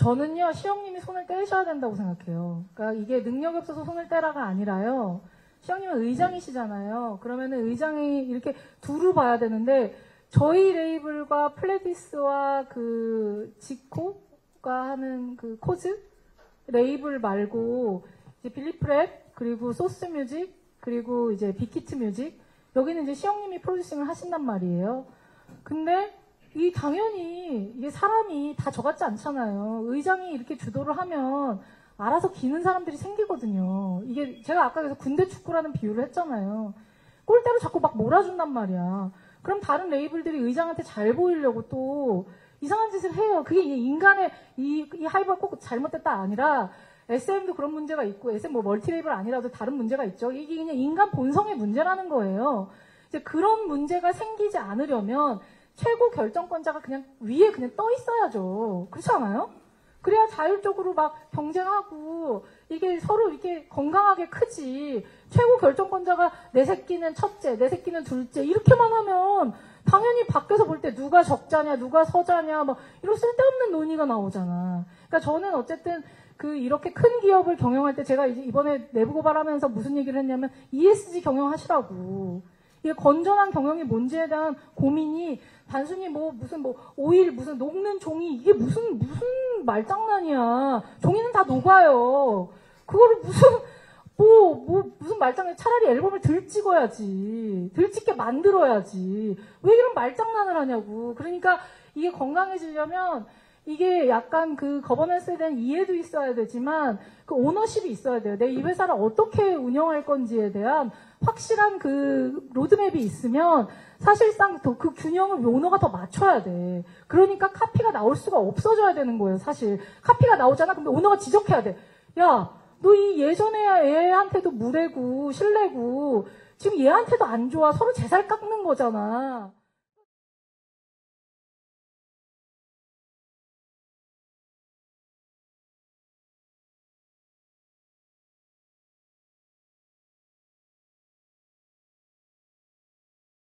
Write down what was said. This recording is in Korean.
저는요, 시영님이 손을 떼셔야 된다고 생각해요. 그러니까 이게 능력이 없어서 손을 떼라가 아니라요. 시영님은 의장이시잖아요. 그러면은 의장이 이렇게 두루 봐야 되는데, 저희 레이블과 플레디스와 그 지코가 하는 그 코즈 레이블 말고 이제 빌리프랩 그리고 소스 뮤직 그리고 이제 빅히트 뮤직 여기는 이제 시영님이 프로듀싱을 하신단 말이에요. 근데 이 당연히 이게 사람이 다 저 같지 않잖아요. 의장이 이렇게 주도를 하면 알아서 기는 사람들이 생기거든요. 이게 제가 아까 그래서 군대 축구라는 비유를 했잖아요. 골대로 자꾸 막 몰아준단 말이야. 그럼 다른 레이블들이 의장한테 잘 보이려고 또 이상한 짓을 해요. 그게 인간의 이 하이브가 꼭 잘못됐다 아니라 SM도 그런 문제가 있고 SM 뭐 멀티 레이블 아니라도 다른 문제가 있죠. 이게 그냥 인간 본성의 문제라는 거예요. 이제 그런 문제가 생기지 않으려면 최고 결정권자가 그냥 위에 그냥 떠 있어야죠. 그렇지 않아요? 그래야 자율적으로 막 경쟁하고 이게 서로 이렇게 건강하게 크지. 최고 결정권자가 내 새끼는 첫째, 내 새끼는 둘째 이렇게만 하면 당연히 밖에서 볼 때 누가 적자냐, 누가 서자냐 뭐 이런 쓸데없는 논의가 나오잖아. 그러니까 저는 어쨌든 그 이렇게 큰 기업을 경영할 때 제가 이제 이번에 내부 고발하면서 무슨 얘기를 했냐면 ESG 경영하시라고. 이게 건전한 경영이 뭔지에 대한 고민이 단순히 뭐 무슨 뭐 오일 무슨 녹는 종이 이게 무슨 말장난이야. 종이는 다 녹아요. 그거를 무슨 말장난 차라리 앨범을 덜 찍어야지. 덜 찍게 만들어야지. 왜 이런 말장난을 하냐고. 그러니까 이게 건강해지려면 이게 약간 그 거버넌스에 대한 이해도 있어야 되지만 그 오너십이 있어야 돼요. 내 이 회사를 어떻게 운영할 건지에 대한 확실한 그 로드맵이 있으면 사실상 더 그 균형을 오너가 더 맞춰야 돼. 그러니까 카피가 나올 수가 없어져야 되는 거예요, 사실. 카피가 나오잖아? 근데 오너가 지적해야 돼. 야, 너 이 예전에 얘한테도 무례고, 실례고, 지금 얘한테도 안 좋아. 서로 제살 깎는 거잖아.